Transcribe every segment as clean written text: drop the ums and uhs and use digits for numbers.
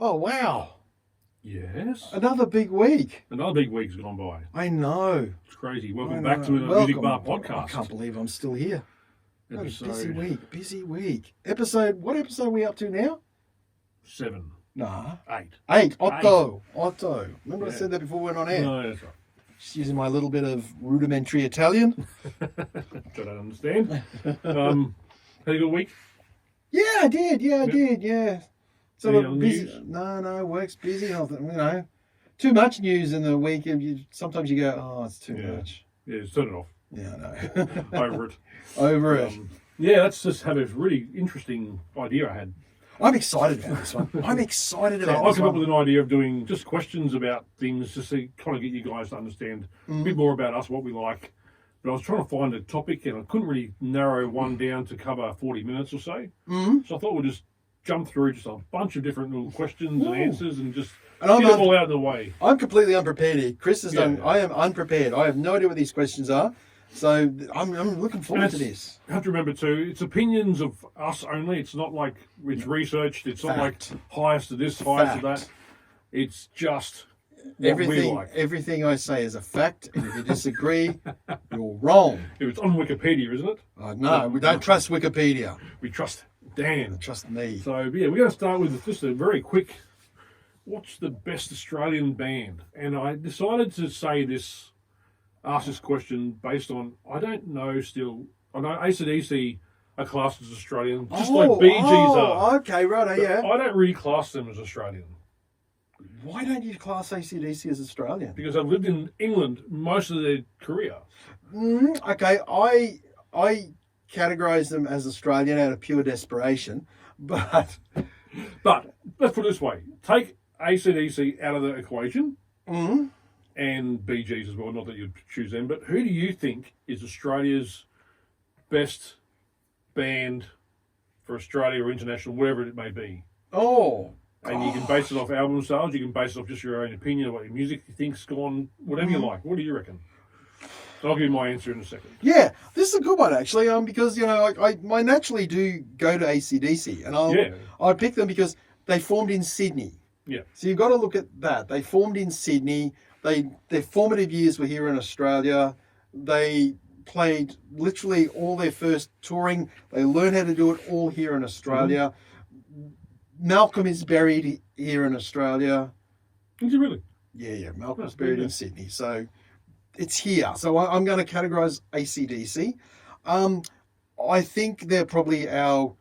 Oh, wow. Yes. Another big week. Another big week's gone by. I know. It's crazy. Welcome back to the Music Bar Podcast. I can't believe I'm still here. Episode Busy week. What episode are we up to now? 7. Nah. 8. Otto. Remember I Yeah. said that before we went on air? No, that's right. Just using my little bit of rudimentary Italian. I don't understand. Had a good week? Yeah, I did. Yeah. So Any other busy. news? No, work's busy. Too much news in the week, and sometimes you go, oh, it's too much. Yeah, just turn it off. Yeah, I know. Over it. Over it. Yeah, let's just have a really interesting idea I had. I'm excited about this one. I came up with an idea of doing just questions about things, just to kind of get you guys to understand a bit more about us, what we like. But I was trying to find a topic, and I couldn't really narrow one down to cover 40 minutes or so. Mm-hmm. So I thought we'd just jump through just a bunch of different little questions and answers and just get I'm them all out of the way. I'm completely unprepared here. Chris has done. Yeah. I am unprepared. I have no idea what these questions are. So I'm looking forward to this. You have to remember too, it's opinions of us only. It's not like it's researched. It's not like highest to this, highest to that. It's just what we like. Everything I say is a fact, and if you disagree, you're wrong. It's on Wikipedia, isn't it? No, we don't trust Wikipedia. We trust Dan. Trust me. So yeah, we're going to start with just a very quick. What's the best Australian band? And I decided to ask this question based on, I don't know still. I know AC/DC are classed as Australian, just like Bee Gees are. Okay, right, yeah. I don't really class them as Australian. Why don't you class AC/DC as Australian? Because I've lived in England most of their career. Okay, I categorise them as Australian out of pure desperation, but let's put it this way. Take AC/DC out of the equation. Mm-hmm. And Bee Gees as well, not that you'd choose them, but who do you think is Australia's best band for Australia or international, wherever it may be? Oh, and you can base it off album sales, you can base it off just your own opinion of what your music you think's gone, whatever you like. What do you reckon? So I'll give you my answer in a second. Yeah, this is a good one actually, because I naturally do go to AC/DC, and I pick them because they formed in Sydney. Yeah. So you've got to look at that. They formed in Sydney. Their formative years were here in Australia. They played literally all their first touring. They learned how to do it all here in Australia. Mm-hmm. Malcolm is buried here in Australia. Is he really? Yeah. Malcolm's buried in Sydney. So it's here. So I'm going to categorise AC/DC. I think they're probably they are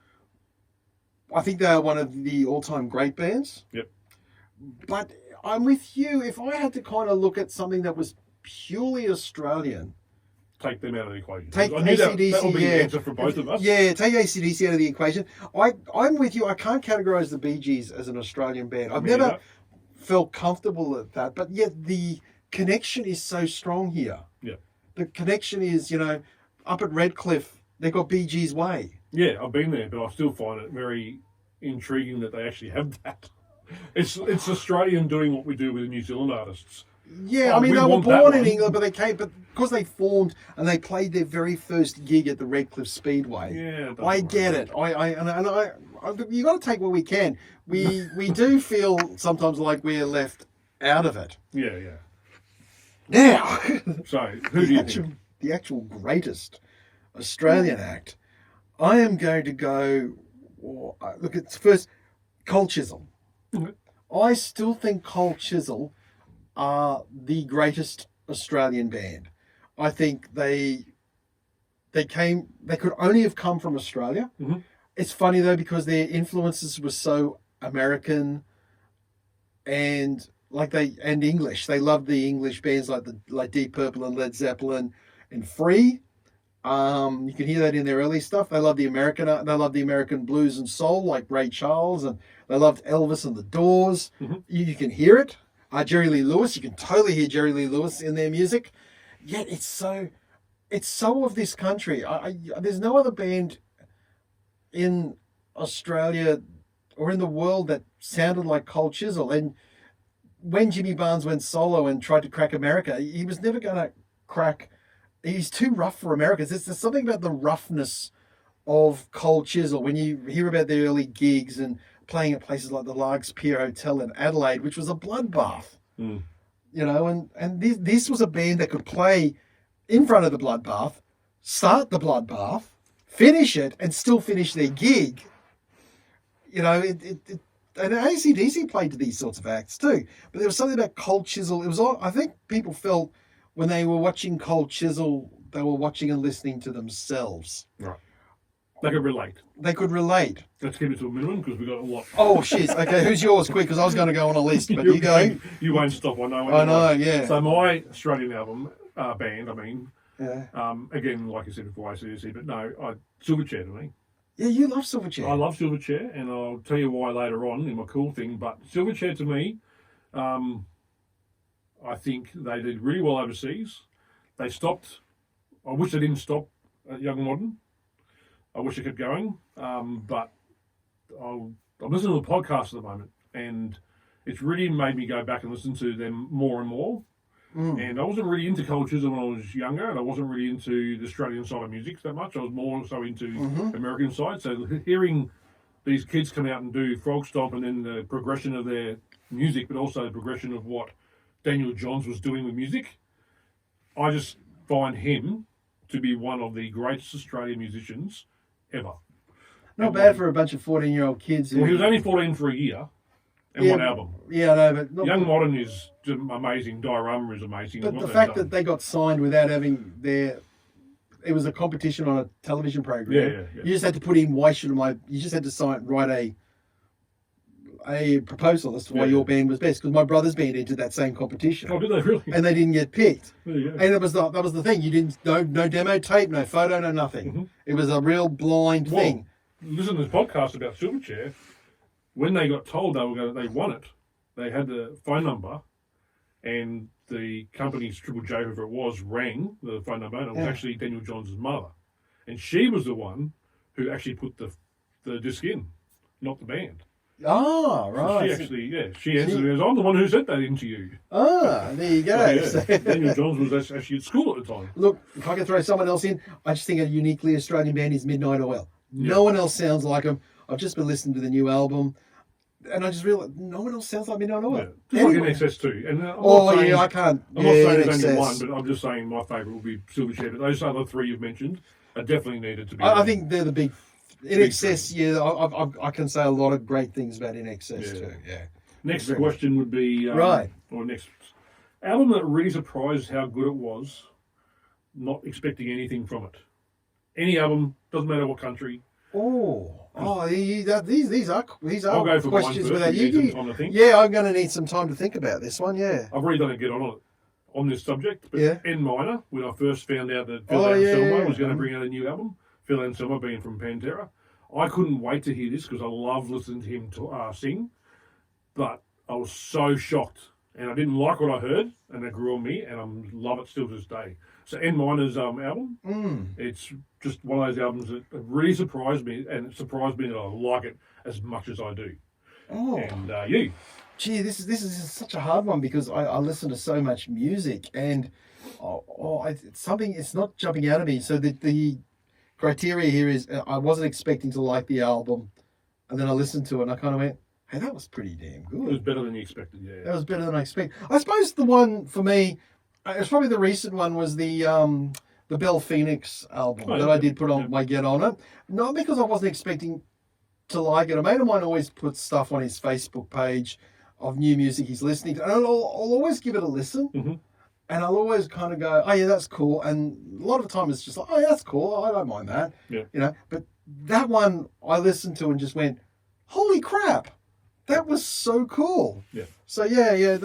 one of the all-time great bands. Yep. But I'm with you. If I had to kind of look at something that was purely Australian, take them out of the equation. Take AC/DC. That will be the answer for both of us. Yeah, take AC/DC out of the equation. I'm with you. I can't categorise the Bee Gees as an Australian band. I've never felt comfortable at that. But yet the connection is so strong here. Yeah. The connection is, up at Redcliffe, they've got Bee Gees Way. Yeah, I've been there, but I still find it very intriguing that they actually have that. It's Australian doing what we do with New Zealand artists. Yeah, they were born in England, but because they formed and they played their very first gig at the Redcliffe Speedway. Yeah, I get it. You got to take what we can. We do feel sometimes like we're left out of it. Yeah. Now, so who do you think? The actual greatest Australian act? I am going to go. Look, it's first Cold Chisel. Okay. I still think Cold Chisel are the greatest Australian band. I think they could only have come from Australia. Mm-hmm. It's funny though, because their influences were so American and English. They loved the English bands like Deep Purple and Led Zeppelin and Free. You can hear that in their early stuff. They love the American blues and soul like Ray Charles, and they loved Elvis and the Doors. Mm-hmm. You can hear it. Jerry Lee Lewis, you can totally hear Jerry Lee Lewis in their music. Yet it's so of this country. There's no other band in Australia or in the world that sounded like Cold Chisel. And when Jimmy Barnes went solo and tried to crack America, he was never going to crack. He's too rough for Americans. There's something about the roughness of Cold Chisel when you hear about their early gigs and playing at places like the Largs Pier Hotel in Adelaide, which was a bloodbath. Mm. You know, and this was a band that could play in front of the bloodbath, start the bloodbath, finish it, and still finish their gig. You know, and AC/DC played to these sorts of acts too. But there was something about Cold Chisel. It was all, I think people felt when they were watching Cold Chisel, they were watching and listening to themselves. Right. They could relate. They could relate. Let's keep it to a minimum because we've got a lot. Oh, shit. Okay, who's yours? Quick, because I was going to go on a list, but you go. You won't stop. I know. I know, yeah. So my Australian album, band, I mean, Yeah. again, like I said before, AC/DC, but no, Silverchair to me. Yeah, you love Silverchair. I love Silverchair, and I'll tell you why later on in my cool thing. But Silverchair to me, I think they did really well overseas. They stopped. I wish they didn't stop at Young Modern. I wish it kept going, but I'm listening to the podcast at the moment, and it's really made me go back and listen to them more and more. And I wasn't really into Cold Chisel when I was younger, and I wasn't really into the Australian side of music that much. I was more so into American side. So hearing these kids come out and do Frog Stomp, and then the progression of their music, but also the progression of what Daniel Johns was doing with music, I just find him to be one of the greatest Australian musicians ever. Not bad for a bunch of 14-year-old kids. Well, he was only 14 for a year and one album. Yeah, I know, but... Young Modern is amazing. Diorama is amazing. But the fact that they got signed without having their... It was a competition on a television program. Yeah. You just had to put in, you just had to write a proposal as to why your band was best, because my brother's band entered that same competition. Oh, did they really? And they didn't get picked. There you go. And that was the thing. You didn't no demo tape, no photo, no nothing. It was a real blind thing. Listen to this podcast about Silverchair. When they got told they won it, they had the phone number, and the company's Triple J, whoever it was, rang the phone number, and it was actually Daniel Johns' mother, and she was the one who actually put the disc in, not the band. Oh, right. So she answered it as, I'm the one who sent that into you. Ah, there you go. So, Daniel Johns was actually at school at the time. Look, if I can throw someone else in, I just think a uniquely Australian band is Midnight Oil. Yeah. No one else sounds like them. I've just been listening to the new album, and I just realized no one else sounds like Midnight Oil. Yeah. Just like NXS too. And I can't. I'm not saying there's only one, but I'm just saying my favourite will be Silverchair. But those other three you've mentioned are definitely needed to be. I think they're the big. NXS, I can say a lot of great things about NXS too. Yeah. Next question would be right. Or next album that really surprised how good it was. Not expecting anything from it. Any album, doesn't matter what country. These are I'll go for questions mine without first. you. Time to think. Yeah, I'm going to need some time to think about this one. Yeah. I've already done a get on it on this subject, but N Minor, when I first found out that Phil Anselmo was going to bring out a new album. Phil Anselmo being from Pantera. I couldn't wait to hear this because I love listening to him sing, but I was so shocked and I didn't like what I heard, and it grew on me, and I love it still to this day. So N Minor's album, it's just one of those albums that really surprised me, and it surprised me that I like it as much as I do. And you? Gee, this is such a hard one because I listen to so much music, and it's not jumping out of me. So the criteria here is I wasn't expecting to like the album, and then I listened to it and I kind of went, hey, that was pretty damn good. It was better than you expected, yeah. That was better than I expected. I suppose the one for me, it's probably the recent one, was the Belle Phoenix album that I did put on my get on it. Not because I wasn't expecting to like it. A mate of mine always puts stuff on his Facebook page of new music he's listening to, and I'll always give it a listen. And I'll always kind of go, oh, yeah, that's cool. And a lot of the time it's just like, oh, yeah, that's cool. I don't mind that. Yeah. You know, but that one I listened to and just went, holy crap, that was so cool. Yeah. So,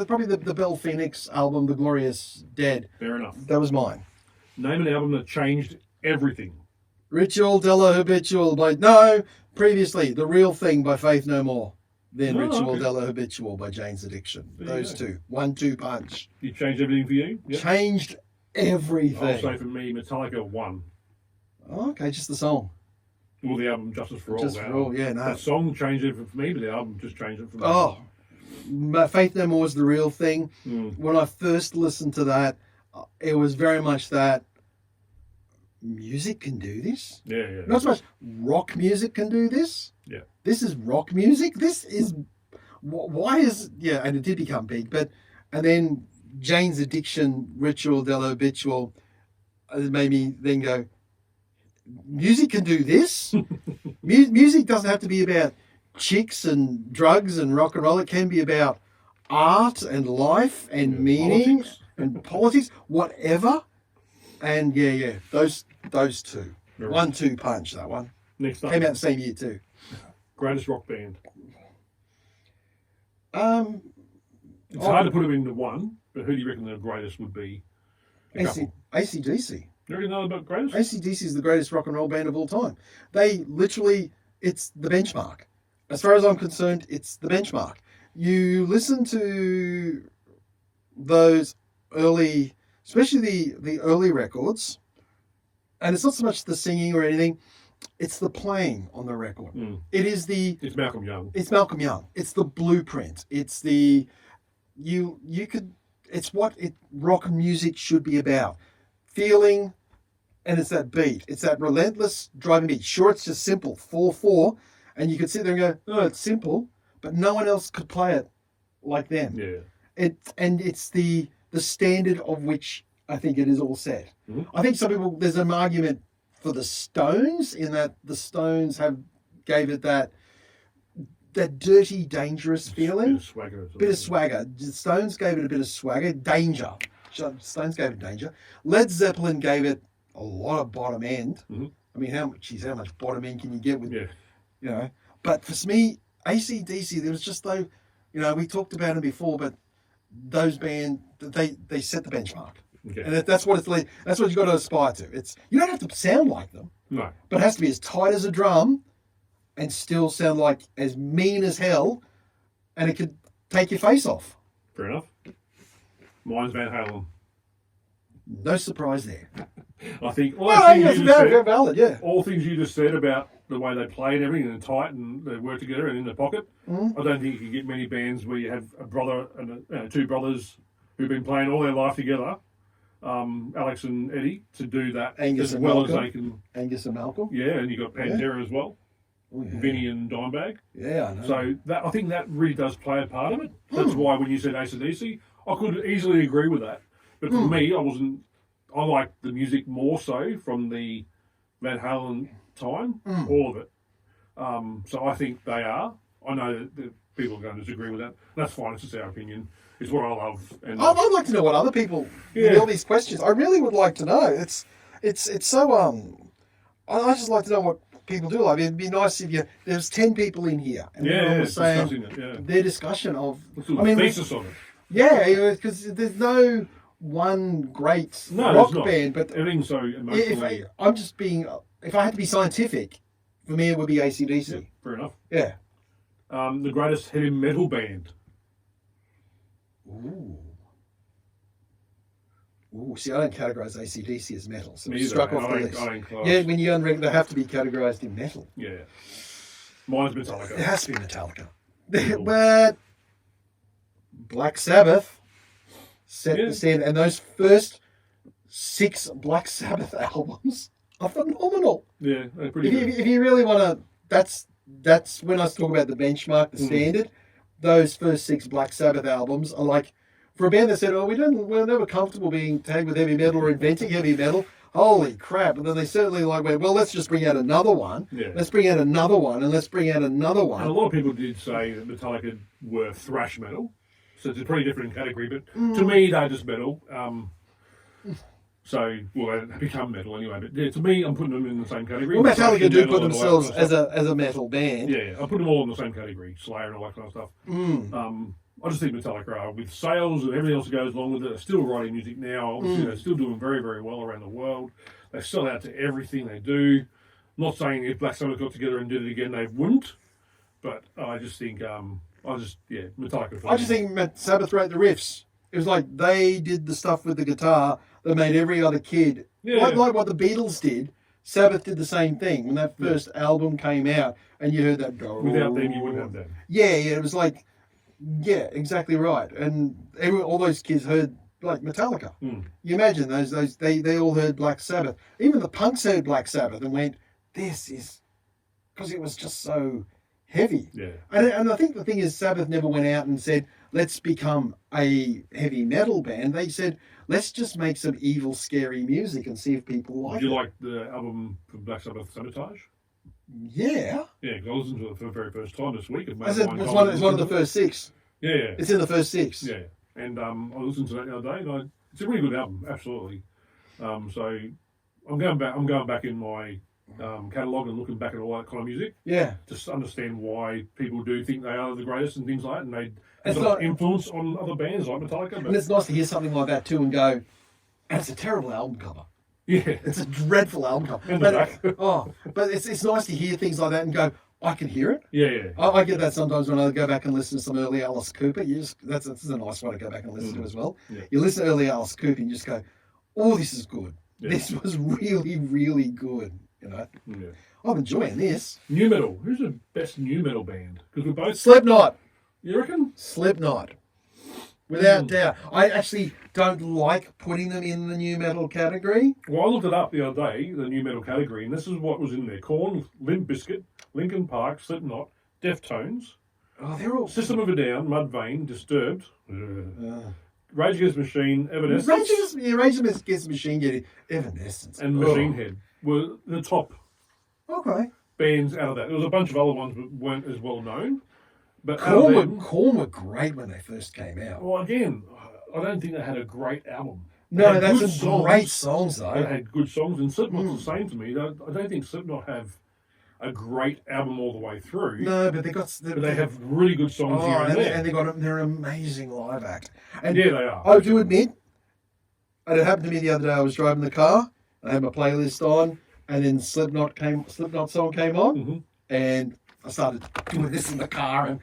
probably the Belle Phoenix album, The Glorious Dead. Fair enough. That was mine. Name an album that changed everything. Ritual Della Habitual previously, The Real Thing by Faith No More. Then Ritual Della Habitual by Jane's Addiction. Those two. 1-2 punch. You changed everything for you? Yep. Changed everything. I'll say for me, Metallica 1. Oh, okay, just the song. Well, the album Justice for All. Just for All, yeah, no. The song changed it for me, but the album just changed it for me. Oh, Faith No More is The Real Thing. When I first listened to that, it was very much that music can do this. Yeah, yeah. Not so much rock music can do this. Yeah. This is rock music. This is why is and it did become big, and then Jane's Addiction, Ritual del Habitual, made me then go, music can do this. Music doesn't have to be about chicks and drugs and rock and roll. It can be about art and life and meaning politics. and politics, whatever. And those two. Very 1-2 punch, that one. Next up, Came out the same year too. greatest rock band. Um, It's hard to put them into one, but who do you reckon the greatest would be? AC/DC. You reckon another about greatest? AC/DC is the greatest rock and roll band of all time. They literally, it's the benchmark. As far as I'm concerned, it's the benchmark. You listen to those early, especially the early records, and it's not so much the singing or anything, it's the playing on the record. It's Malcolm Young. It's Malcolm Young. It's the blueprint. It's the it's what rock music should be about. Feeling, and it's that beat. It's that relentless driving beat. Sure, it's just simple, 4/4, and you could sit there and go, "Oh, it's simple," but no one else could play it like them. Yeah. It's the standard of which I think it is all set. Mm-hmm. I think there's an argument for the Stones in that the Stones gave it that dirty, dangerous feeling. Bit of swagger. The Stones gave it a bit of swagger. Danger. Stones gave it danger. Led Zeppelin gave it a lot of bottom end. Mm-hmm. I mean, how much bottom end can you get with, But for me, AC/DC, there was just though, we talked about them before, but those bands, they set the benchmark. Okay. And that's what that's what you got to aspire to. You don't have to sound like them. No. But it has to be as tight as a drum and still sound like as mean as hell, and it could take your face off. Fair enough. Mine's Van Halen. No surprise there. I think That's very valid, yeah. all things you just said about the way they play and everything, and tight, and they work together and in the pocket. I don't think you can get many bands where you have a brother and two brothers who've been playing all their life together, Alex and Eddie, to do that Angus as and well Malcolm. as they can. Angus and Malcolm. Yeah, and you got Pantera as well, Vinny and Dimebag. Yeah, I know. So I think that really does play a part of it. That's why when you said AC/DC, I could easily agree with that. But for me, I like the music more so from the Van Halen time, all of it. So I think they are. I know that people are going to disagree with that. That's fine. It's just our opinion. It's what I love. And I'd like to know what other people. All these questions. I really would like to know. It's so I just like to know what people do. Like it'd be nice if there's 10 people in here and everyone was saying their discussion of. Thesis on it. Yeah, because there's no one great rock band, but everything's so emotionally. If I had to be scientific, for me it would be AC/DC. Yeah, fair enough. Yeah. The greatest heavy metal band. Ooh, see, I don't categorise AC/DC as metal, so Me struck either, off mate. the list. I don't class. Yeah, when you unrank, they have to be categorised in metal. Yeah. Mine's Metallica. It has to be Metallica. But Black Sabbath set the standard, and those first 6 Black Sabbath albums are phenomenal. Yeah, they're pretty good. If you really want to, that's when I talk about the benchmark, the standard. Those first 6 Black Sabbath albums are like, for a band that said, we're never comfortable being tagged with heavy metal or inventing heavy metal. Holy crap. And then they certainly went, well, let's just bring out another one. Yeah. Let's bring out another one, and let's bring out another one. And a lot of people did say that Metallica were thrash metal. So it's a pretty different category. But to me, they're just metal. They become metal anyway. But yeah, to me, I'm putting them in the same category. Well, Metallica do put and themselves all that kind of as a metal band. Yeah, I put them all in the same category. Slayer and all that kind of stuff. I just think Metallica are, with sales and everything else that goes along with it, they're still writing music now. Obviously, they're still doing very, very well around the world. They sell out to everything they do. I'm not saying if Black Sabbath got together and did it again, they wouldn't. But I just think, Metallica. I just think Sabbath wrote the riffs. It was like they did the stuff with the guitar that made every other kid. Yeah. Like what the Beatles did, Sabbath did the same thing. When that first album came out and you heard that go. Without them, you wouldn't have that. Yeah, it was like, yeah, exactly right. And all those kids heard, like Metallica. Mm. You imagine they all heard Black Sabbath. Even the punks heard Black Sabbath and went, this is, because it was just so heavy. Yeah. And I think the thing is, Sabbath never went out and said, let's become a heavy metal band. They said, let's just make some evil, scary music and see if people like it. Did you like the album from Black Sabbath, Sabotage? Yeah. Yeah, because I listened to it for the very first time this week. It's one of the first 6. Yeah. It's in the first 6. Yeah. And I listened to that the other day, and it's a really good album, absolutely. So I'm going back in my catalogue and looking back at all that kind of music. Yeah. Just to understand why people do think they are the greatest and things like that, and they It's have not- influence on other bands like Metallica. And But it's nice to hear something like that too and go, and it's a terrible album cover. yeah, It's a dreadful album cover. And the back. But it's nice to hear things like that and go, I can hear it. yeah. I get that sometimes when I go back and listen to some early Alice Cooper. That's a nice one to go back and listen to as well. Yeah. You listen to early Alice Cooper and you just go, oh, this is good. Yeah. This was really, really good. You know, Yeah. I'm enjoying this. New metal. Who's the best new metal band? Because we're both. Slipknot. You reckon? Slipknot. Without doubt. I actually don't like putting them in the new metal category. Well, I looked it up the other day, the new metal category, and this is what was in there: Korn, Limp Bizkit, Linkin Park, Slipknot, Deftones, Oh, they're all System of a Down, Mudvayne, Disturbed, Rage Against the Machine, Evanescence, Rage Against the Machine getting Evanescence. and Machine Head were the top Okay. bands out of that. There was a bunch of other ones that weren't as well known. But out of them, Korn were great when they first came out. well, again, I don't think they had a great album. They No, had that's good some great songs, They though. had good songs, and Slipknot's the same to me. I don't think Slipknot have a great album all the way through. No, but But they have really good songs here and there. and they're an amazing live act. And Yeah, they are. I do admit, and it happened to me the other day. I was driving the car, I had my playlist on, and then Slipknot song came on, Mhm. and I started doing this in the car and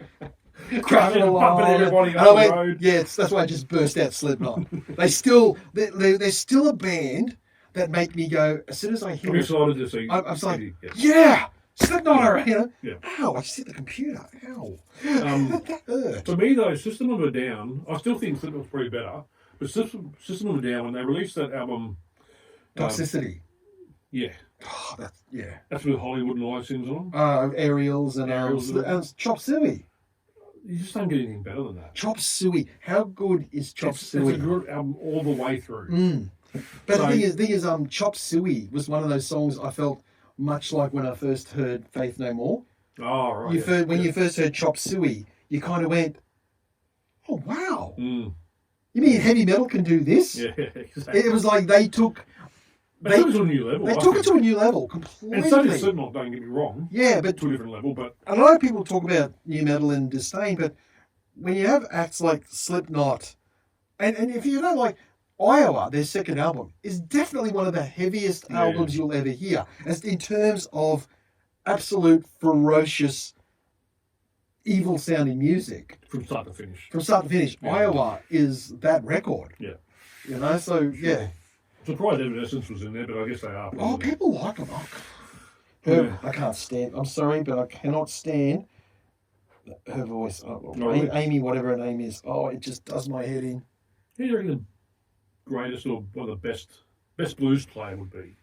Crashing crashing and along. bumping everybody And up I the went, road. yeah, that's why I just burst out Slipknot. they're still a band that make me go, as soon as I hear I'm it, excited to see. I'm just like, Yeah. yeah, Slipknot are, you know, Yeah. ow, I just hit the computer, ow. That hurt. For me, though, System of a Down, I still think Slipknot's probably better. But System of a Down, when they released that album, Toxicity. yeah, Oh, yeah. that's with Hollywood and all those things on. Aerials and Chop Suey. You just don't get anything better than that. Chop Suey. How good is Chop It's Suey? a good album all the way through. But So- the thing is, Chop Suey was one of those songs I felt much like when I first heard Faith No More. Oh, right. When you first heard Chop Suey, you kind of went, "Oh wow! Mm. You mean heavy metal can do this?" Yeah, exactly. It was like they took They took it to a new level. they I took it think. to a new level completely. And so did Slipknot, don't get me wrong. Yeah, but To a different level, but a lot of people talk about new metal and disdain, but when you have acts like Slipknot, and if you don't like Iowa, their second album, is definitely one of the heaviest Yeah. albums you'll ever hear, as in terms of absolute ferocious, evil sounding music from start to finish. from start to finish. Yeah. Iowa is that record. Yeah. You know, so yeah. Surprised Evanescence was in there, but I guess they are. Oh, probably. people like them. Yeah. I can't stand. I'm sorry, but I cannot stand her voice. Oh, No, really? Amy, whatever her name is. Oh, it just does my head in. Who do you reckon the greatest or one of the best blues player would be?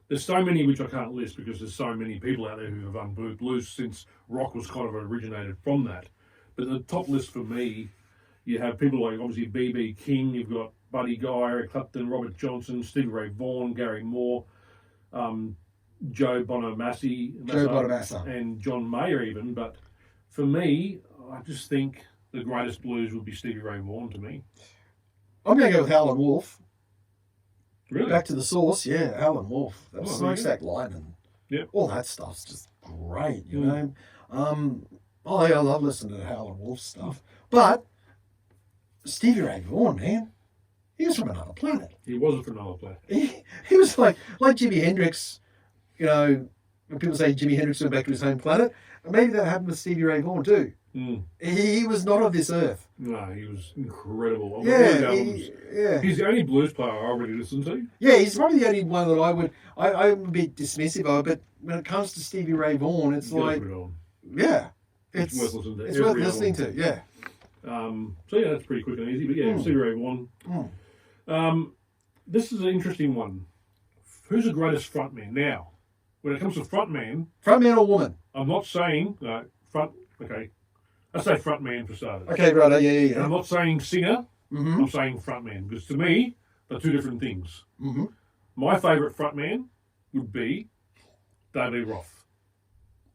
There's so many which I can't list because there's so many people out there who have done blues since rock was kind of originated from that. But the top list for me, you have people like obviously B.B. King, you've got Buddy Guy, Eric Clapton, Robert Johnson, Stevie Ray Vaughan, Gary Moore, Joe Bonamassa, and John Mayer even. But for me, I just think the greatest blues would be Stevie Ray Vaughan to me. I'm going to go with Howlin' Wolf. Really? Back to the source, yeah, Howlin' Wolf. That Oh, smokestack line and Yep. all that stuff's just great, you know. I love listening to Howlin' Wolf stuff. But Stevie Ray Vaughan, man, he was from another planet. He wasn't from another planet. He was like Jimi Hendrix, you know, when people say Jimi Hendrix went back to his home planet, maybe that happened with Stevie Ray Vaughan too. Mm. He was not of this earth. No, he was incredible. All Yeah, his albums. He's the only blues player I really listen to. Yeah, he's probably the only one that I'm a bit dismissive of, but when it comes to Stevie Ray Vaughan, it's You gotta like, put it on. yeah, It's worth listening to It's every worth listening album. to, yeah. So yeah, that's pretty quick and easy. But yeah, Stevie Ray Vaughan. This is an interesting one. Who's the greatest frontman? Now, when it comes to frontman, Frontman or woman? I'm not saying front. Okay, I say frontman for starters. Okay, right. Yeah, And yeah. I'm not saying singer. Mm-hmm. I'm saying frontman because to me, they're two different things. Mm-hmm. My favourite frontman would be David Roth.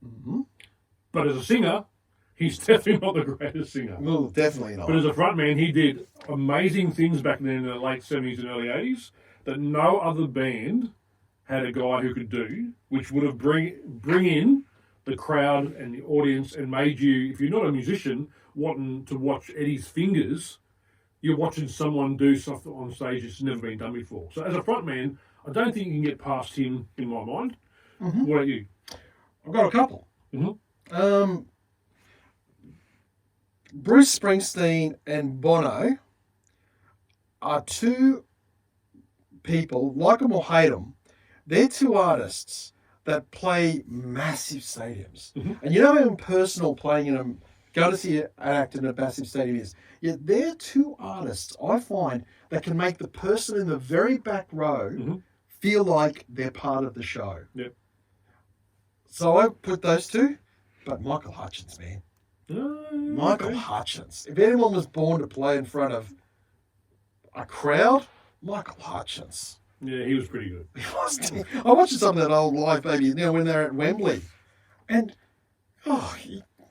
Mm-hmm. But as a singer, he's definitely not the greatest singer. Well, definitely not. But as a frontman, he did amazing things back then in the late 70s and early 80s that no other band had a guy who could do, which would have bring in the crowd and the audience and made you, if you're not a musician, wanting to watch Eddie's fingers, you're watching someone do something on stage that's never been done before. So as a frontman, I don't think you can get past him in my mind. Mm-hmm. What about you? I've got a couple. Mm-hmm. Bruce Springsteen and Bono are two people, like them or hate them, they're two artists that play massive stadiums. Mm-hmm. And you know how impersonal playing in a, going to see an act in a massive stadium is? Yet they're two artists, I find, that can make the person in the very back row feel like they're part of the show. Yep. So I put those two, but Michael Hutchence, man. Michael Okay. Hutchence. If anyone was born to play in front of a crowd, Michael Hutchence. Yeah, he was pretty good. I watched some of that old live baby, when they're at Wembley, and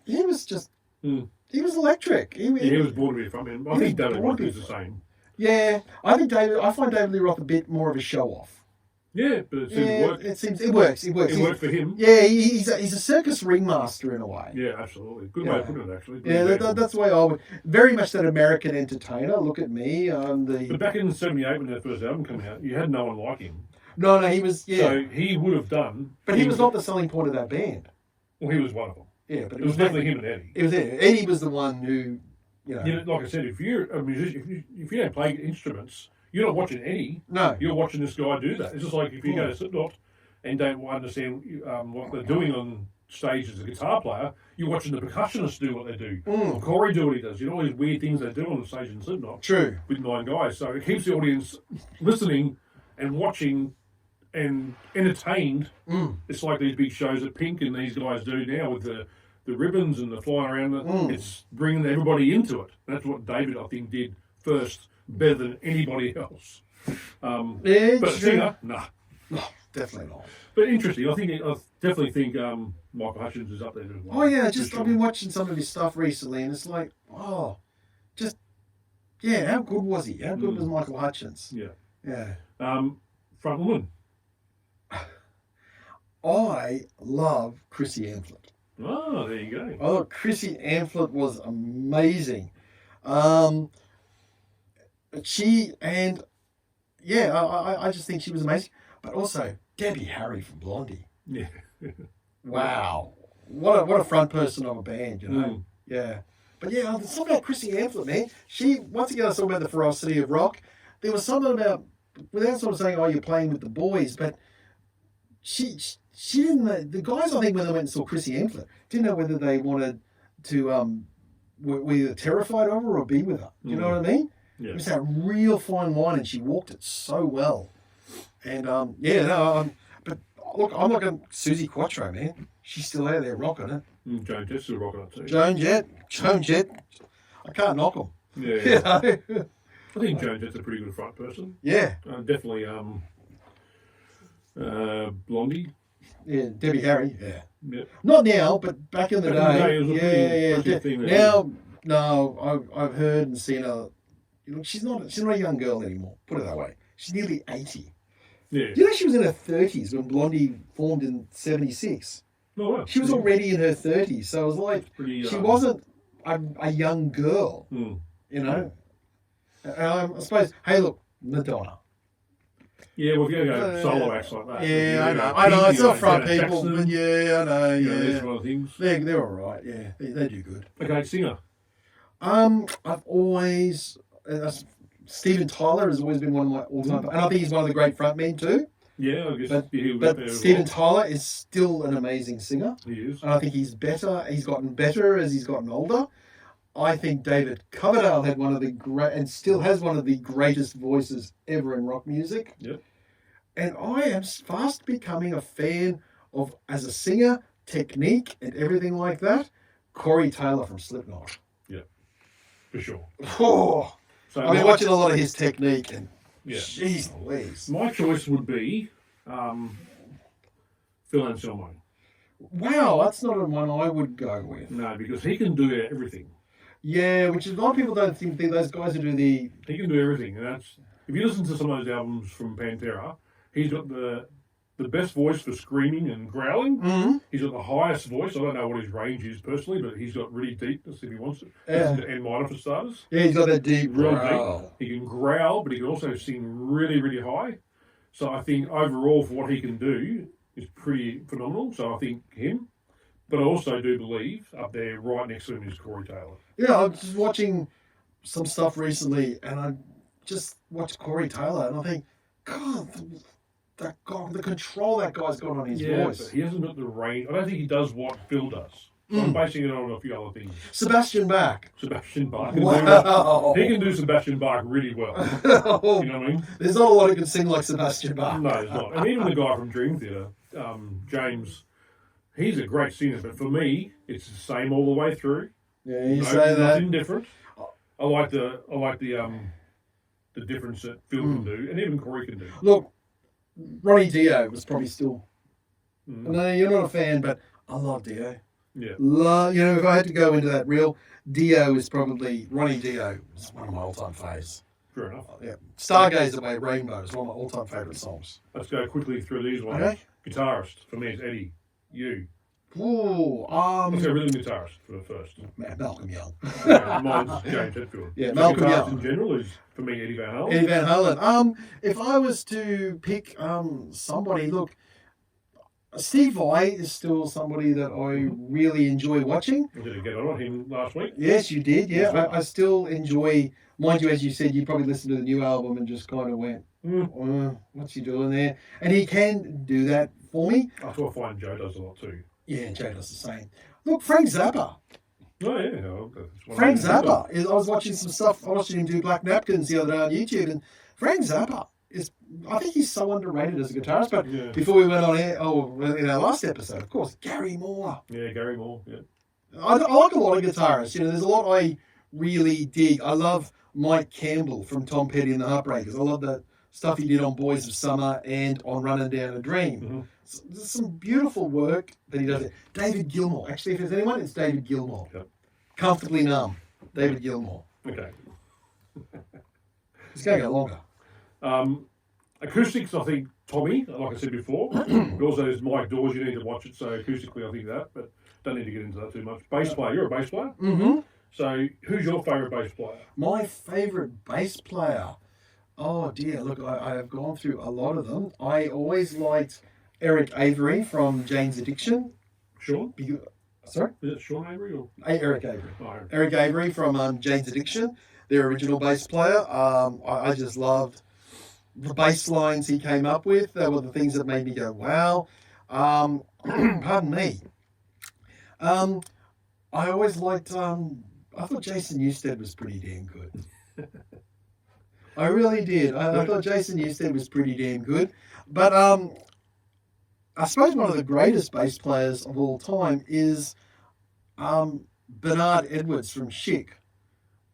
he was just he was electric. He was born to be a frontman. I think David Roth is the same. Yeah, I find David Lee Roth a bit more of a show off. Yeah, but it seems to work. It works. It worked for him. Yeah, he's a circus ringmaster in a way. Yeah, absolutely. Good way of putting it, actually. Yeah, that's the way I would. Very much that American entertainer. Look at me. But back in '78 when their first album came out, you had no one like him. No, he was. Yeah. So he would have done. But he was not the selling point of that band. Well, he was one of them. Yeah, but it was definitely him and Eddie. It was Eddie. Eddie was the one who, like I said, if you're a musician, if you don't play instruments, you're not watching Eddie. No. You're watching this guy do that. It's just like if you go to Slipknot and don't understand what they're doing on stage as a guitar player, you're watching the percussionists do what they do. Or Corey do what he does. You know all these weird things they do on the stage in Slipknot. True. With 9 guys. So it keeps the audience listening and watching and entertained. It's like these big shows that Pink and these guys do now with the ribbons and the flying around. It's bringing everybody into it. That's what David, I think, did first, better than anybody else. But singer, nah. No, definitely not. But interesting. I definitely think Michael Hutchence is up there as well. Oh yeah, I've been watching some of his stuff recently, and it's like, how good was he? How good was Michael Hutchence? Yeah. Yeah. Front woman. I love Chrissy Amphlett. Oh, there you go. Oh, Chrissy Amphlett was amazing. I just think she was amazing. But also Debbie Harry from Blondie. Yeah. Wow, what a front person of a band, Yeah. But yeah, there's something about Chrissy Amphlett, man. She, once again, I was talking about the ferocity of rock. There was something about, without sort of saying, you're playing with the boys, but she didn't know, the guys, I think, when they went and saw Chrissy Amphlett, didn't know whether they wanted to, were either terrified of her or be with her. Do you know what I mean? Yeah. It was that real fine line, and she walked it so well. And, but look, I'm not going to, Susie Quattro, man. She's still out there rocking it. Joan Jett's still rocking it too. Joan Jett. I can't knock them. Yeah. I think Joan Jett's a pretty good front person. Yeah. Definitely Blondie. Yeah, Debbie Harry. Yeah. Yep. Not now, but back in the day. It was a pretty impressive thing there. Now, no, I've heard and seen her. She's not a young girl anymore. Put it that way. She's nearly 80. Yeah. You know, she was in her 30s when Blondie formed in 76. Oh, wow. She was already in her 30s, so it was like she wasn't a young girl. You know. I suppose. Hey, look, Madonna. Yeah, well, if you go solo acts like that. Yeah, I know. It's not front people, but yeah, I know. Yeah, these kind of things. They're all right. Yeah, they do good. Okay, singer. I've always Steven Tyler has always been one of my all-time, and I think he's one of the great frontmen too. Yeah, I guess. But Steven Tyler is still an amazing singer. He is. And I think he's better. He's gotten better as he's gotten older. I think David Coverdale had one of the great, and still has one of the greatest voices ever in rock music. Yep. And I am fast becoming a fan of, as a singer, technique, and everything like that, Corey Taylor from Slipknot. For sure. Oh, So I've been watching a lot of his technique, and Yeah. jeez Louise. My choice would be Phil Anselmo. Wow, that's not a one I would go with. No, because he can do everything. Yeah, which is a lot of people don't think those guys who do the. He can do everything, and that's if you listen to some of those albums from Pantera, he's got the best voice for screaming and growling. Mm-hmm. He's got the highest voice. I don't know what his range is personally, but he's got really deepness if he wants it. Yeah. Listen to N minor for starters. Yeah, he's got that deep Real growl. deep. He can growl, but he can also sing really, really high. So I think overall, for what he can do, is pretty phenomenal. So I think him. But I also do believe up there, right next to him, is Corey Taylor. Yeah, I was just watching some stuff recently, and I just watched Corey Taylor, and I think, God, that guy, the control that guy's got on his voice. But he hasn't got the range. I don't think he does what Phil does. I'm basing it on a few other things. Sebastian Bach. Sebastian Bach. Wow. He can do Sebastian Bach really well. You know what I mean? There's not a lot who can sing like Sebastian Bach. No, there's not. And even the guy from Dream Theater, James, he's a great singer, but for me, it's the same all the way through. Yeah, you say that. Nothing different. I like the difference that Phil can do, and even Corey can do. Look, Ronnie Dio was probably still. No, you're not a fan, but I love Dio. Yeah. If I had to go into that real, Dio is probably Ronnie Dio is one of my all-time faves. Fair enough. Yeah, Stargazer by Rainbow is one of my all-time favorite songs. Let's go quickly through these ones. Okay. Guitarist for me is Eddie. You. Ooh, Let's go rhythm guitarist for the first. Malcolm Young. Mine's James Hetfield. Yeah, So Malcolm guitarist Young. in general is for me Eddie Van Halen. Eddie Van Halen. If I was to pick somebody, look, Steve Vai is still somebody that I really enjoy watching. I did get on him last week. Yes, you did. Yeah, I still enjoy. Mind you, as you said, you probably listened to the new album and just kind of went, "What's he doing there?" And he can do that for me. I thought I find Joe does a lot too. Yeah, Jay does the same. Look, Frank Zappa. Oh yeah, no, that's one Frank of them. Zappa. I was watching some stuff. I was watching him do Black Napkins the other day on YouTube, and Frank Zappa is. I think he's so underrated as a guitarist. But Yeah. before we went on air, in our last episode, of course, Gary Moore. Yeah, Gary Moore. Yeah. I like a lot of guitarists. There's a lot I really dig. I love Mike Campbell from Tom Petty and the Heartbreakers. I love the stuff he did on Boys of Summer and on Running Down a Dream. Mm-hmm. There's some beautiful work that he does there. David Gilmour. Actually, if there's anyone, it's David Gilmour. Yep. Comfortably Numb. David Gilmour. Okay. It's going to go longer. Acoustics, I think Tommy, like I said before. But also there's Mike Dawes, you need to watch it. So acoustically, I think that, but don't need to get into that too much. Bass player, you're a bass player. Mm-hmm. So who's your favourite bass player? My favourite bass player. Oh dear, look, I have gone through a lot of them. I always liked Eric Avery from Jane's Addiction. Sean? Sorry? Is it Sean Avery or? Eric Avery. Oh, Eric Avery from Jane's Addiction, their original bass player. I just loved the bass lines he came up with. They were the things that made me go, wow. Pardon me. I always liked, I thought Jason Newsted was pretty damn good. I really did. I thought Jason Newsted was pretty damn good. But I suppose one of the greatest bass players of all time is Bernard Edwards from Chic.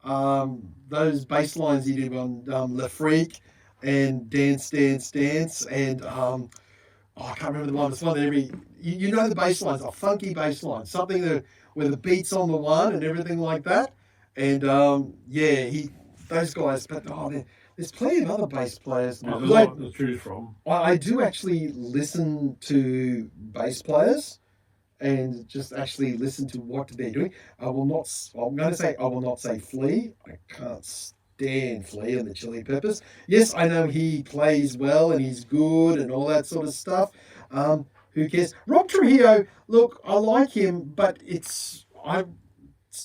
Those bass lines he did on Le Freak and Dance, Dance, Dance, and I can't remember the one. It's one that you know the bass lines, a funky bass line, something that where the beat's on the one and everything like that. And those guys. But there's plenty of other bass players. There's a lot to choose from. I do actually listen to bass players and just actually listen to what they're doing. I'm going to say Flea. I can't stand Flea and the Chili Peppers. Yes, I know he plays well and he's good and all that sort of stuff. Who cares? Rob Trujillo, look, I like him, but it's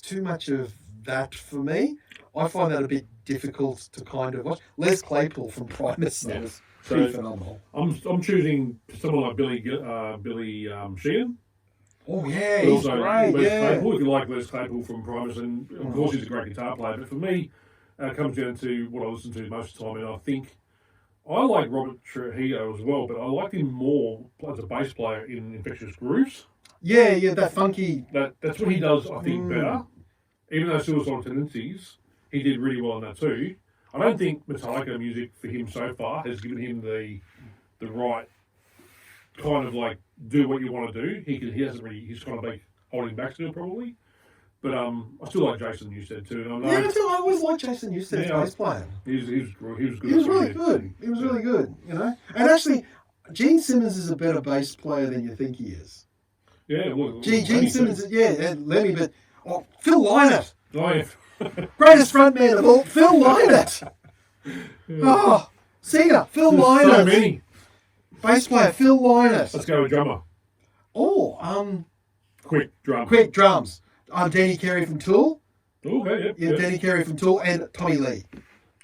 too much of that for me. I find that a bit difficult to kind of watch. Les Claypool from Primus, that was pretty phenomenal. I'm choosing someone like Billy Sheehan. Oh yeah, But he's also great. Les Yeah. Claypool, if you like Les Claypool from Primus, and of course he's a great guitar player. But for me, it comes down to what I listen to most of the time, and I think I like Robert Trujillo as well, but I like him more as a bass player in Infectious Grooves. Yeah, that funky. That's what he does, I think, Mm. better. Even though Suicidal Tendencies, he did really well in that too. I don't think Metallica music for him so far has given him the right kind of like do what you want to do. He hasn't really, he's kind of like holding back still probably. But I still like Jason Newsted too. And I know I always liked Jason Newsted's Yeah. bass playing. he was good. He was really good. He was really good, you know. And actually, Gene Simmons is a better bass player than you think he is. Yeah, well, Gene Simmons, and Lemmy, but Phil Lynott, Oh, yeah. greatest frontman of all, Phil Lynott. Oh, singer, Phil There's Lynott. so many. Bass player, Phil Lynott. Let's go with drummer. Oh, Quick drum. quick drums. Danny Carey from Tool. Okay, Yeah, Danny Carey from Tool and Tommy Lee.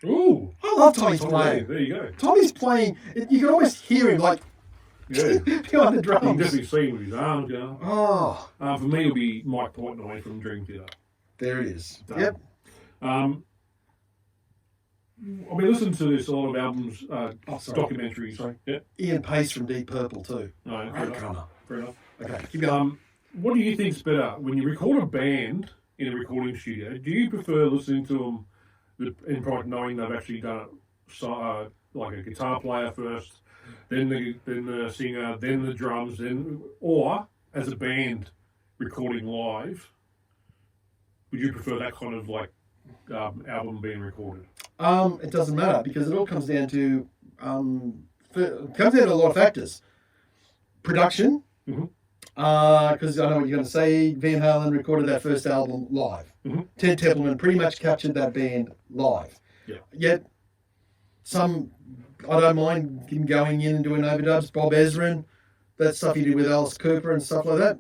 Ooh. I love Tommy's Yeah, playing. there you go. Tommy's playing. You can almost hear him like Yeah. behind the You can drums. definitely see him with his arms going. Oh, For me, it'll be Mike Portnoy from Dream Theater. there it is. Done. Yep. I've been listening to this a lot of albums, Sorry. documentaries. Sorry. Yeah. Ian Pace from Deep Purple too. No, fair Great enough. drummer. Fair enough. Okay, keep going. What do you think's better when you record a band in a recording studio? Do you prefer listening to them in private, knowing they've actually done it, so, like a guitar player first, then the singer, then the drums, or as a band recording live? Would you prefer that kind of like album being recorded? It doesn't matter because it all comes down to a lot of factors. Production. Mhm. Because I know what you're going to say. Van Halen recorded that first album live. Mhm. Ted Templeman pretty much captured that band live. Yeah. Yet, I don't mind him going in and doing overdubs. Bob Ezrin, that stuff he did with Alice Cooper and stuff like that,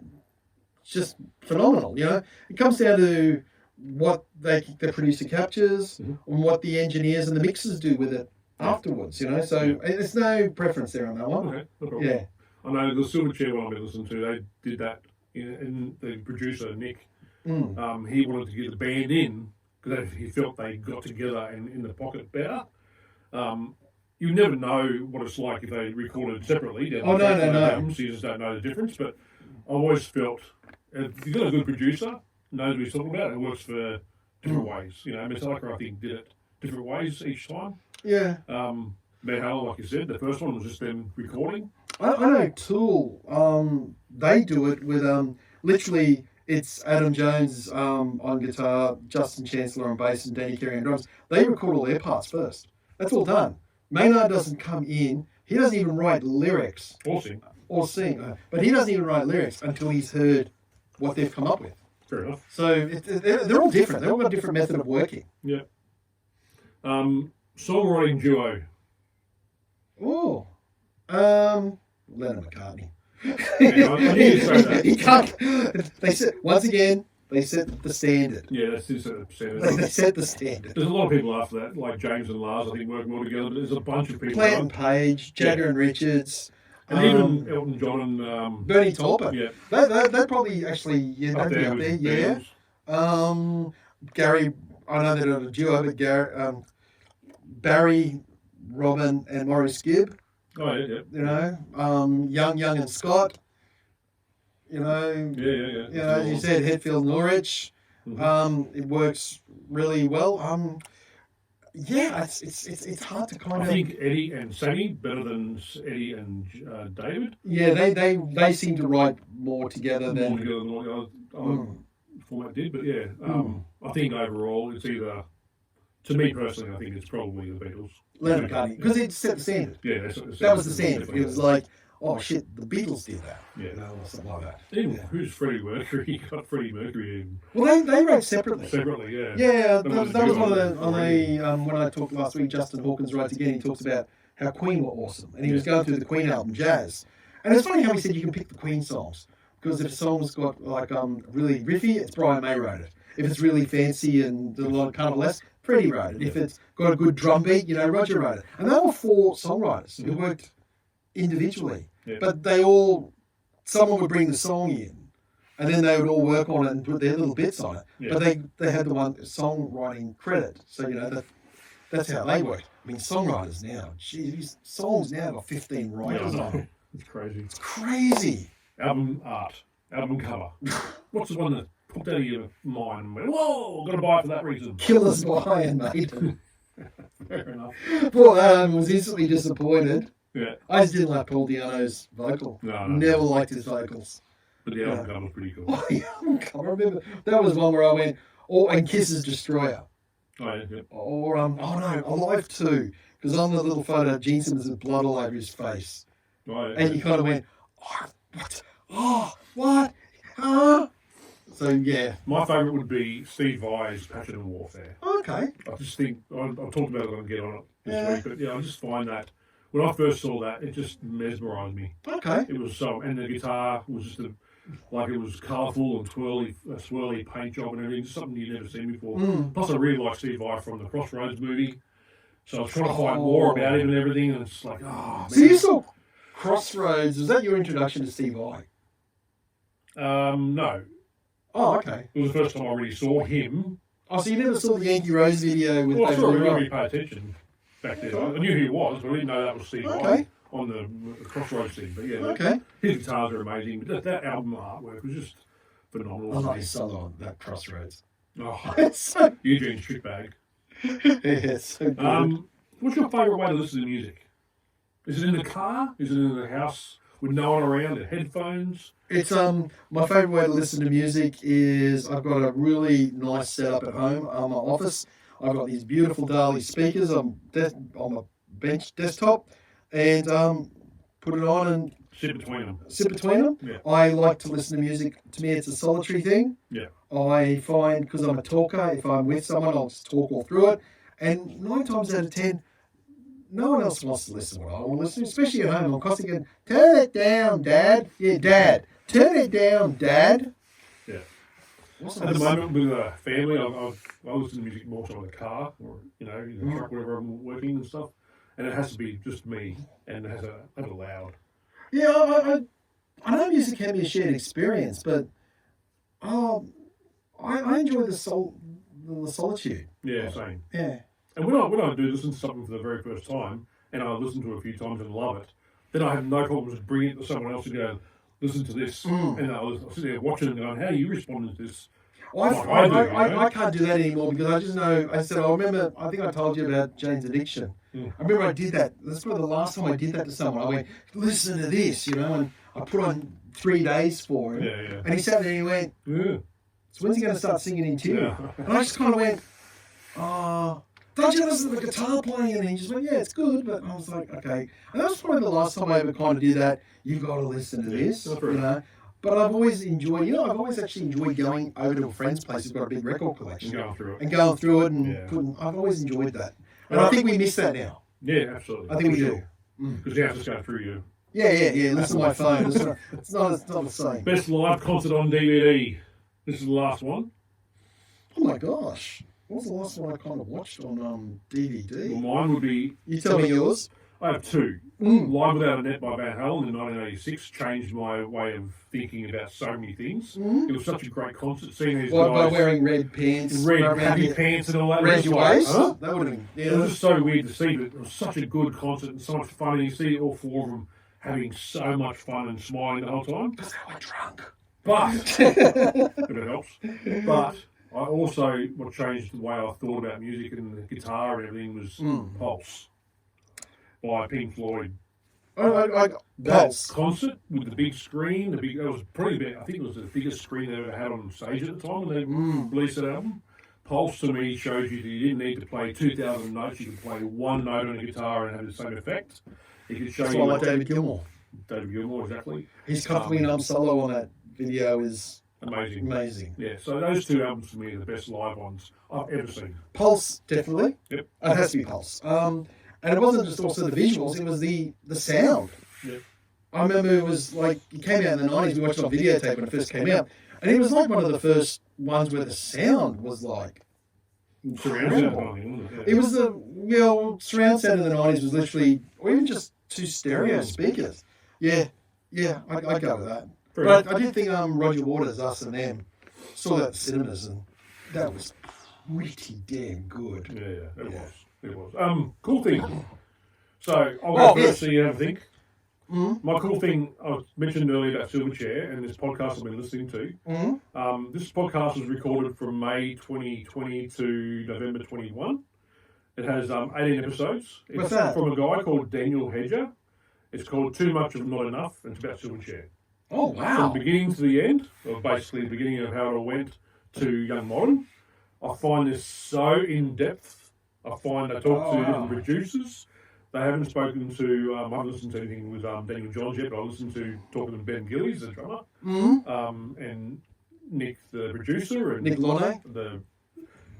it's just phenomenal. You know, it comes down to what the producer captures and what the engineers and the mixers do with it afterwards. You know, so there's no preference there on that one. Okay, no problem. Yeah. I know the Silverchair one I've been listening to, they did that, and the producer, Nick, Mm. he wanted to get the band in because he felt they got together and in the pocket better. You never know what it's like if they recorded separately. Oh, no. Albums, you just don't know the difference. But I always felt if you've got a good producer, knows what he's talking about, it works for different ways. You know, Metallica, I think, did it different ways each time. Yeah. Van Halen, like you said, the first one was just them recording. I know Tool, they do it with literally it's Adam Jones on guitar, Justin Chancellor on bass, and Danny Carey on drums. They record all their parts first. That's all done. Maynard doesn't come in. He doesn't even write lyrics Or sing. but he doesn't even write lyrics until he's heard what they've come up with. Fair enough. So they're all different. They've all got a different method of working. Yeah. Songwriting duo. Oh, Lennon McCartney. Yeah, I knew you'd say that. He can't. They set the standard. Yeah, that's just a percentage. They set the standard. There's a lot of people after that, like James and Lars, I think, work more together, but there's a bunch of people. Plant and Page, Jagger and Richards, And even Elton John and Bernie Taupin. yeah, That probably actually up that'd be there up with there. Yeah. Beatles. Gary. I know they're not a duo, but Barry, Robin, and Maurice Gibb. Oh yeah, You know, Young and Scott. You know, yeah. you know, as you said, Hetfield, Norwich. It works really well. Yeah, it's hard to kind I of. think Eddie and Sammy better than Eddie and David. Yeah, they seem to write more together More than. together than what the other format did, but yeah, I think overall it's either. To me personally, I think it's probably the Beatles. Lennon McCartney, because it set the standard. Yeah, that's what That was the standard. It was like, oh shit, the Beatles did that. Yeah. You know, or something like that. Even who's Freddie Mercury? You got Freddie Mercury in Well, they wrote separately. separately, yeah. Yeah, That that was was one of good the on the when I talked last week. Justin Hawkins writes again. He talks about how Queen were awesome, and he was going through the Queen album, Jazz, and it's funny how he said you can pick the Queen songs because if a song's got like really riffy, it's Brian May wrote it. If it's really fancy and a lot of kind of less, Freddie wrote it. If it's got a good drum beat, you know, Roger wrote it. And they were 4 songwriters who worked individually, Yeah. but someone would bring the song in, and then they would all work on it and put their little bits on it. Yeah. But they had the one songwriting credit, so that's how they worked. I mean, songwriters now, geez, songs now got 15 writers on them. It's crazy. It's crazy. Album art, album cover. What's the one that popped out of your mind and went, whoa, got to buy it for that reason? Killers by Iron Maiden. Fair enough. Poor Adam was instantly disappointed. Yeah. I just didn't like Paul Di'Anno's vocal. No. Never liked his vocals. But the album cover was pretty cool. Oh, yeah, I remember that was one where I went, and Kiss's Destroyer. Oh, yeah. Or oh no, Alive 2, because on the little photo, Gene Simmons had blood all over his face, Oh, yeah. and you kind of went, oh, what? Oh, what? Ah. So yeah. My favourite would be Steve Vai's Passion and Warfare. Okay. I just think, I've talked about it on Get On It this Yeah. week, but yeah, I just find that, when I first saw that, it just mesmerised me. Okay. It was so, and the guitar was just like it was colourful and swirly paint job and everything, just something you'd never seen before. Plus, I really like Steve Vai from the Crossroads movie, so I was trying to find more about him and everything, and it's like, oh man. So you saw Crossroads? Was that your introduction to Steve Vai? No, Oh, okay. it was the first time I really saw him. Oh, so you never saw the Yankee Rose video with Well, I David saw Lee him, I Roth? didn't really pay attention back then. I knew who he was, but I didn't know that was Steve Vai Okay. on the Crossroads thing. But yeah, Okay. his guitars are amazing. But that album artwork was just phenomenal. I like his solo on that Crossroads. Oh, It's so Eugene's trick bag. yeah, it's so good. What's your favourite way to listen to music? Is it in the car? Is it in the house with no one around? The headphones? It's my favourite way to listen to music is I've got a really nice setup at home on my office. I've got these beautiful Dali speakers on my bench desktop, and put it on and Sit between them. sit between them. Yeah. I like to listen to music. To me, it's a solitary thing. Yeah. I find, because I'm a talker, if I'm with someone, I'll just talk all through it. And 9 times out of 10, no one else wants to listen to what I want to listen to, especially at home. I'm constantly going, turn it down, Dad. Yeah, Dad. Turn it down, Dad. Yeah. What's At the moment with a family, I listen to music more so in the car or in the truck, wherever I'm working and stuff. And it has to be just me, and it has to have it loud. Yeah, I know music can be a shared experience, but I enjoy the solitude. Yeah, same. Yeah. And when I do listen to something for the very first time, and I listen to it a few times and love it, then I have no problem just bringing it to someone else and go, listen to this. And I'll sit there watching and going, how are you responding to this? I can't do that anymore because I just know, I think I told you about Jane's addiction. I remember I did that. That's probably the last time I did that to someone. I went, listen to this, and I put on 3 days for him. Yeah. And he sat there and he went, Yeah. so when's he going to start singing in tune? Yeah. And I just kind of went, don't you listen to the guitar playing? And he just went, yeah, it's good. But I was like, okay. And that was probably the last time I ever kind of did that. You've got to listen to this, that's right. But I've always enjoyed, I've always actually enjoyed going over to a friend's place who's got a big record collection. And going through it. And I've always enjoyed that. And I think we miss that now. Yeah, absolutely. I think we do. Because you have to go through you. Yeah. Listen to my phone. It's not the same. Best live concert on DVD. This is the last one. Oh my gosh. What was the last one I kind of watched on DVD? Well, mine would be... You tell me yours. I have 2. Live Without a Net by Van Halen in 1986 changed my way of thinking about so many things. It was such a great concert, seeing these By guys... wearing red pants. Red happy pants and all that. Red your waist? Huh? That would have been... It was just so weird to see, but it was such a good concert and so much fun, and you see all 4 of them having so much fun and smiling the whole time. Because they were drunk. But, if it helps, but I also, what changed the way I thought about music and the guitar and everything was Pulse by Pink Floyd. That Pulse. concert with the big screen, it was probably, I think it was the biggest screen they ever had on stage at the time when they released that album. Pulse to me shows you that you didn't need to play 2,000 notes, you could play 1 note on a guitar and have the same effect. It could show That's you why I like David Gilmour. David Gilmour, exactly. His Kathleen solo on that video is amazing. Yeah, so those 2 albums for me are the best live ones I've ever seen. Pulse, definitely. Yep. It has to be Pulse. And it wasn't just also the visuals, it was the sound. Yep. I remember it was like, it came out in the 90s, we watched it on videotape when it first came out, and it was like one of the first ones where the sound was like incredible. It was surround sound in the 90s was literally, or even just 2 stereo speakers. Yeah, I go with that. But I did think Roger Waters, Us and Them, saw that at the cinemas, and that was pretty damn good. Yeah, it was. Cool thing. So I'll go first, so you have a think. Mm-hmm. My cool thing, I mentioned earlier about Silverchair and this podcast I've been listening to. Mm-hmm. This podcast was recorded from May 2020 to November 21. It has 18 episodes. It's What's that? from a guy called Daniel Hedger. It's called Too Much of Not Enough, and it's about Silverchair. Oh, wow. From beginning to the end, or basically the beginning of how it all went to Young Modern. I find this so in-depth. I find they talk to different producers. They haven't spoken to, I haven't listened to anything with Daniel Johns yet, but I listened to talking to Ben Gillies, the drummer, and Nick, the producer, and Nick Lonay.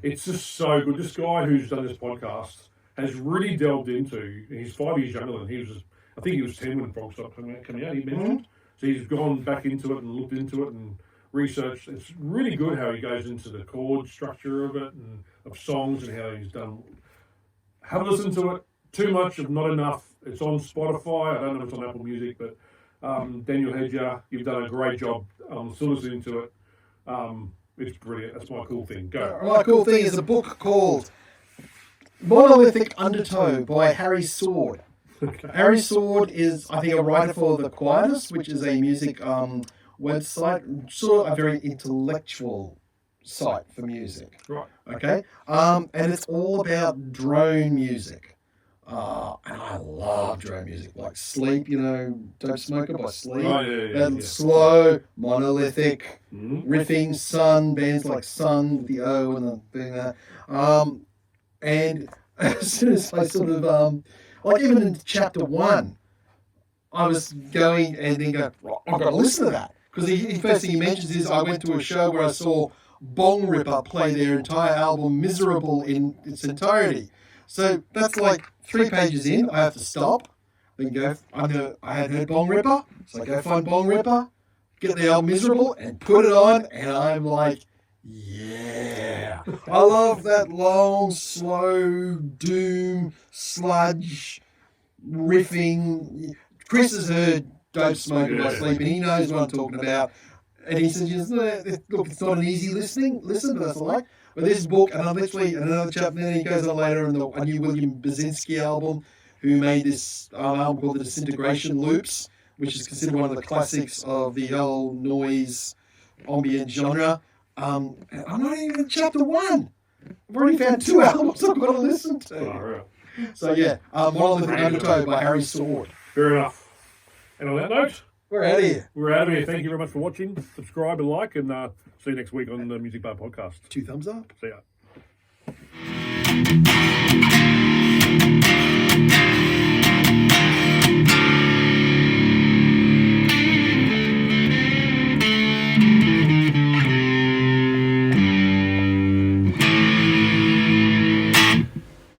It's just so good. This guy who's done this podcast has really delved into, he's 5 years younger than he was, I think he was 10 when Frog stopped coming out, he mentioned. So he's gone back into it and looked into it and researched. It's really good how he goes into the chord structure of it and of songs and how he's done. Have a listen to it. Too Much of Not Enough. It's on Spotify. I don't know if it's on Apple Music, but Daniel Hedger, you've done a great job. I'm still listening to it. It's brilliant. That's my cool thing. Go. My cool thing is a book called Monolithic Undertow by Harry Sword. Okay. Harry Sword is, I think, a writer for The Quietist, which is a music website, sort of a very intellectual site for music. Right. Okay? And it's all about drone music. And I love drone music, like Sleep, Dope Smoker by Sleep. Oh, yeah. Slow, monolithic, riffing, Sun, bands like Sun with the O and the thing there. And as soon as I sort of, like even in chapter 1, I was going and then going, I've got to listen to that. Because the first thing he mentions is I went to a show where I saw Bong Ripper play their entire album Miserable in its entirety. So that's like 3 pages in, I have to stop, then go, I had heard Bong Ripper, so I go find Bong Ripper, get the album Miserable, and put it on, and I'm like, yeah. I love that long, slow, doom, sludge, riffing. Chris has heard Dope Smoker by Sleep, and he knows what I'm talking about. And he says, look, it's not an easy listen, but that's all right. But this book, and I'm literally another chapter, and then he goes on later in a new William Basinski album, who made this album called The Disintegration Loops, which is considered one of the classics of the whole noise ambient genre. I'm not even in chapter 1. I've already found 2 albums I've got to listen to. Oh, right. So yeah, Monolithic Undertow by Harry Sword. Fair enough. And on that note, we're out of here. We're out of here. Thank you very much for watching. Subscribe and like, and see you next week on the Music Bar Podcast. 2 thumbs up. See ya.